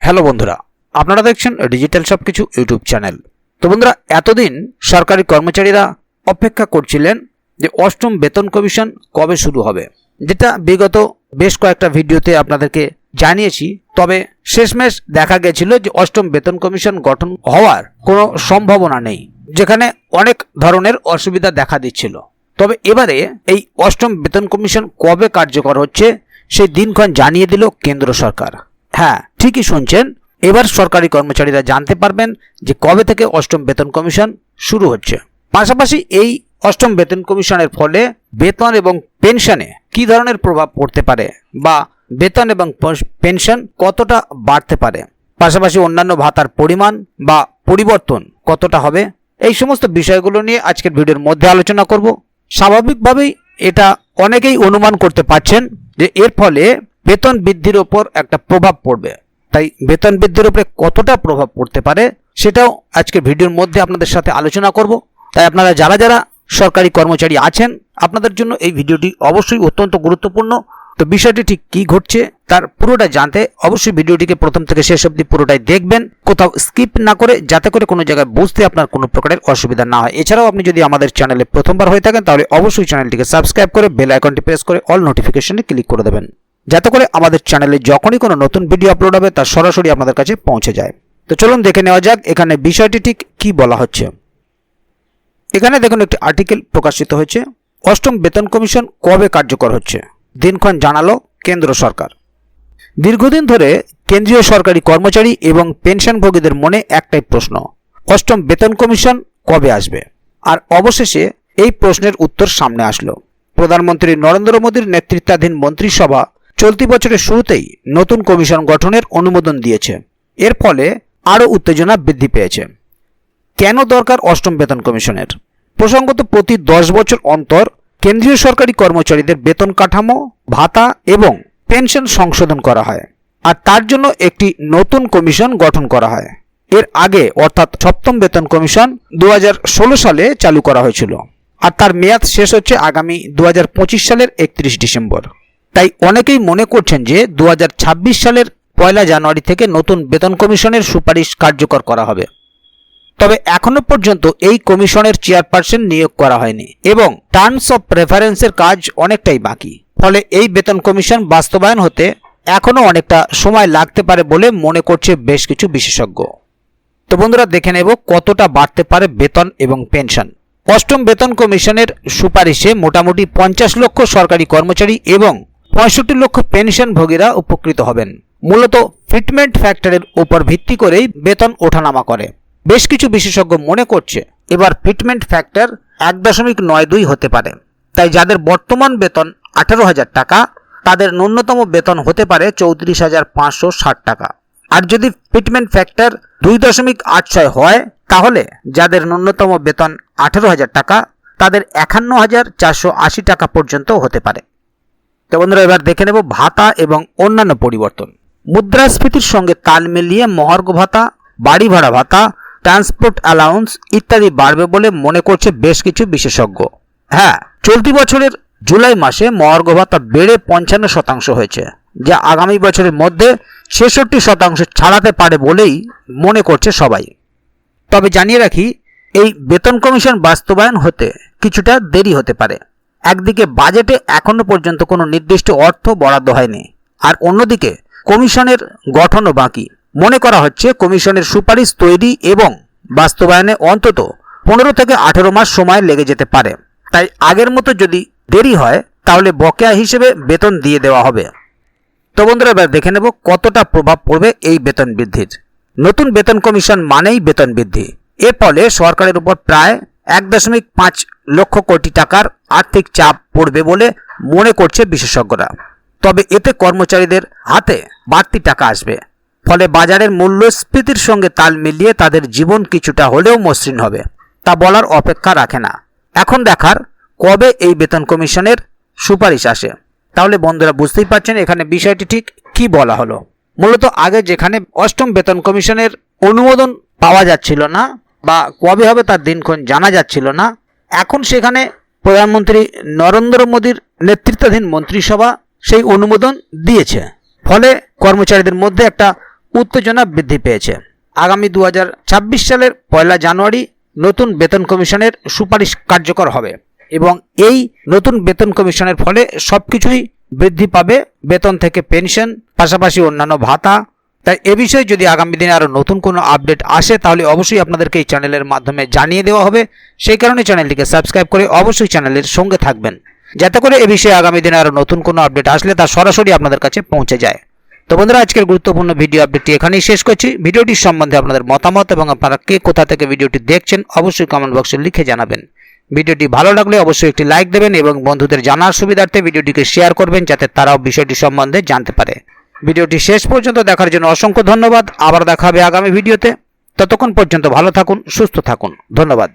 Hello বন্ধুরা, আপনারা দেখছেন ডিজিটাল সবকিছু ইউটিউব চ্যানেল। তো বন্ধুরা, এতদিন সরকারি কর্মচারীরা অপেক্ষা করছিলেন যে অষ্টম বেতন কমিশন কবে শুরু হবে, যেটা বিগত বেশ কয়েকটা ভিডিওতে আপনাদেরকে জানিয়েছি। তবে শেষমেশ দেখা গেছিল যে অষ্টম বেতন কমিশন গঠন হওয়ার কোনো সম্ভাবনা নেই, যেখানে অনেক ধরনের অসুবিধা দেখা দিচ্ছিল। তবে এবারে এই অষ্টম বেতন কমিশন কবে কার্যকর হচ্ছে সেই দিনক্ষণ জানিয়ে দিল কেন্দ্র সরকার। হ্যাঁ, ঠিকই শুনছেন, এবার সরকারি কর্মচারীরা জানতে পারবেন যে কবে থেকে অষ্টম বেতন কমিশন শুরু হচ্ছে। পাশাপাশি এই অষ্টম বেতন কমিশনের ফলে বেতন এবং পেনশনে কি ধরনের প্রভাব পড়তে পারে বা বেতন এবং পেনশন কতটা বাড়তে পারে, পাশাপাশি অন্যান্য ভাতার পরিমাণ বা পরিবর্তন কতটা হবে, এই সমস্ত বিষয়গুলো নিয়ে আজকের ভিডিওর মধ্যে আলোচনা করব। স্বাভাবিকভাবেই এটা অনেকেই অনুমান করতে পারছেন যে এর ফলে বেতন বৃদ্ধির ওপর একটা প্রভাব পড়বে। তাই বেতন বৃদ্ধির উপরে কতটা প্রভাব পড়তে পারে সেটাও আজকে ভিডিওর মধ্যে আপনাদের সাথে আলোচনা করব। তাই আপনারা যারা যারা সরকারি কর্মচারী আছেন, আপনাদের জন্য এই ভিডিওটি অবশ্যই অত্যন্ত গুরুত্বপূর্ণ। তো বিষয়টি ঠিক কি ঘটছে তার পুরোটা জানতে অবশ্যই ভিডিওটিকে প্রথম থেকে শেষ অবধি পুরোটাই দেখবেন, কোথাও স্কিপ না করে, যাতে করে কোনো জায়গায় বুঝতে আপনার কোনো প্রকারের অসুবিধা না হয়। এছাড়াও আপনি যদি আমাদের চ্যানেলে প্রথমবার হয়ে থাকেন তাহলে অবশ্যই চ্যানেলটিকে সাবস্ক্রাইব করে বেল আইকনটি প্রেস করে অল নোটিফিকেশনে ক্লিক করে দেবেন, যাতে করে আমাদের চ্যানেলে যখনই কোনো নতুন ভিডিও আপলোড হবে তা সরাসরি আপনাদের কাছে পৌঁছে যায়। তো চলুন দেখে নেওয়া যাক এখানে বিষয়টি ঠিক কি বলা হচ্ছে। এখানে দেখুন, একটি আর্টিকেল প্রকাশিত হয়েছে, অষ্টম বেতন কমিশন কবে কার্যকর হচ্ছে, দিনক্ষণ জানালো কেন্দ্র সরকার। দীর্ঘদিন ধরে কেন্দ্রীয় সরকারি কর্মচারী এবং পেনশনভোগীদের মনে একটাই প্রশ্ন, অষ্টম বেতন কমিশন কবে আসবে? আর অবশেষে এই প্রশ্নের উত্তর সামনে আসলো। প্রধানমন্ত্রী নরেন্দ্র মোদীর নেতৃত্বাধীন মন্ত্রিসভা চলতি বছরের শুরুতেই নতুন কমিশন গঠনের অনুমোদন দিয়েছে। এর ফলে আরও উত্তেজনা বৃদ্ধি পেয়েছে। কেন দরকার অষ্টম বেতন কমিশনের? প্রসঙ্গত, প্রতি 10 বছর অন্তর কেন্দ্রীয় সরকারি কর্মচারীদের বেতন কাঠামো, ভাতা এবং পেনশন সংশোধন করা হয়, আর তার জন্য একটি নতুন কমিশন গঠন করা হয়। এর আগে অর্থাৎ সপ্তম বেতন কমিশন 2016 সালে চালু করা হয়েছিল, আর তার মেয়াদ শেষ হচ্ছে আগামী 2025 সালের 31 ডিসেম্বর। তাই অনেকেই মনে করছেন যে 2026 সালের 1 জানুয়ারি থেকে নতুন বেতন কমিশনের সুপারিশ কার্যকর করা হবে। তবে এখনো পর্যন্ত এই কমিশনের চেয়ারপারসন নিয়োগ করা হয়নি এবং টার্মস অফ রেফারেন্সের কাজ অনেকটাই বাকি। ফলে এই বেতন কমিশন বাস্তবায়ন হতে এখনো অনেকটা সময় লাগতে পারে বলে মনে করছে বেশ কিছু বিশেষজ্ঞ। তো বন্ধুরা, দেখে নেব কতটা বাড়তে পারে বেতন এবং পেনশন। অষ্টম বেতন কমিশনের সুপারিশে মোটামুটি 50 লক্ষ সরকারি কর্মচারী এবং 65 লক্ষ পেনশনভোগীরা উপকৃত হবেন। মূলত ফিটমেন্ট ফ্যাক্টরের উপর ভিত্তি করেই বেতন ওঠানামা করে। বেশ কিছু বিশেষজ্ঞ মনে করছে এবার ফিটমেন্ট ফ্যাক্টর 1.92 হতে পারে। তাই যাদের বর্তমান বেতন 18,000 টাকা, তাদের ন্যূনতম বেতন হতে পারে 34,560 টাকা। আর যদি ফিটমেন্ট ফ্যাক্টর 2.86 হয়, তাহলে যাদের ন্যূনতম বেতন 18,000 টাকা, তাদের 51,480 টাকা পর্যন্ত হতে পারে। তো বন্ধুরা, এবার দেখে নেব ভাতা এবং অন্যান্য পরিবর্তন। মুদ্রাস্ফীতির সঙ্গে তাল মিলিয়ে মহার্ঘ ভাতা, বাড়ি ভাড়া ভাতা, ট্রান্সপোর্ট অ্যালাউন্স ইত্যাদি বাড়বে বলে মনে করছে বেশ কিছু বিশেষজ্ঞ। হ্যাঁ, চলতি বছরের জুলাই মাসে মহার্ঘ ভাতা বেড়ে 55% হয়েছে, যা আগামী বছরের মধ্যে 66% ছাড়াতে পারে বলেই মনে করছে সবাই। তবে জানিয়ে রাখি, এই বেতন কমিশন বাস্তবায়ন হতে কিছুটা দেরি হতে পারে। একদিকে বাজেটে এখনো পর্যন্ত কোনো নির্দিষ্ট অর্থ বরাদ্দ হয়নি, আর অন্যদিকে কমিশনের গঠনও বাকি। মনে করা হচ্ছে কমিশনের সুপারিশ তৈরি এবং বাস্তবায়নে অন্তত 15 থেকে 18 মাস সময় লেগে যেতে পারে। তাই আগের মতো যদি দেরি হয় তাহলে বকেয়া হিসেবে বেতন দিয়ে দেওয়া হবে। তো বন্ধুরা, এবার দেখে নেব কতটা প্রভাব পড়বে এই বেতন বৃদ্ধির। নতুন বেতন কমিশন মানেই বেতন বৃদ্ধি। এর ফলে সরকারের উপর প্রায় 1.5 লক্ষ কোটি টাকার আর্থিক চাপ পড়বে বলে মনে করছে বিশেষজ্ঞরা। তবে এতে কর্মচারীদের হাতে বাড়তি টাকা আসবে, ফলে বাজারের মূল্যস্ফীতির সঙ্গে তাল মিলিয়ে তাদের জীবন কিছুটা হলেও মসৃণ হবে। তা বলার অপেক্ষা রাখে না। এখন দেখার কবে এই বেতন কমিশনের সুপারিশ আসে। তাহলে বন্ধুরা, বুঝতেই পারছেন এখানে বিষয়টি ঠিক কি বলা হলো। মূলত আগে যেখানে অষ্টম বেতন কমিশনের অনুমোদন পাওয়া যাচ্ছিল না বা কবে হবে তার দিনক্ষণ জানা যাচ্ছিল না, এখন সেখানে প্রধানমন্ত্রী নরেন্দ্র মোদীর নেতৃত্বাধীন মন্ত্রিসভা সেই অনুমোদন দিয়েছে। ফলে কর্মচারীদের মধ্যে একটা উত্তেজনা বৃদ্ধি পেয়েছে। আগামী 2026 সালের 1 জানুয়ারি নতুন বেতন কমিশনের সুপারিশ কার্যকর হবে এবং এই নতুন বেতন কমিশনের ফলে সবকিছুই বৃদ্ধি পাবে, বেতন থেকে পেনশন, পাশাপাশি অন্যান্য ভাতা। তাই এ বিষয়ে যদি আগামী দিনে আরও নতুন কোনো আপডেট আসে তাহলে অবশ্যই আপনাদেরকে এই চ্যানেলের মাধ্যমে জানিয়ে দেওয়া হবে। সেই কারণে চ্যানেলটিকে সাবস্ক্রাইব করে অবশ্যই চ্যানেলের সঙ্গে থাকবেন, যাতে করে এ বিষয়ে আগামী দিনে আরও নতুন কোনো আপডেট আসলে তা সরাসরি আপনাদের কাছে পৌঁছে যায়। তো বন্ধুরা, আজকের গুরুত্বপূর্ণ ভিডিও আপডেটটি এখানেই শেষ করছি। ভিডিওটির সম্বন্ধে আপনাদের মতামত এবং আপনারা কে কোথা থেকে ভিডিওটি দেখছেন অবশ্যই কমেন্ট বক্সে লিখে জানাবেন। ভিডিওটি ভালো লাগলে অবশ্যই একটি লাইক দেবেন এবং বন্ধুদের জানার সুবিধার্থে ভিডিওটিকে শেয়ার করবেন, যাতে তারাও বিষয়টি সম্বন্ধে জানতে পারে। ভিডিওটি শেষ পর্যন্ত দেখার জন্য অসংখ্য ধন্যবাদ। আবার দেখা হবে আগামী ভিডিওতে। ততক্ষণ পর্যন্ত ভালো থাকুন, সুস্থ থাকুন। ধন্যবাদ।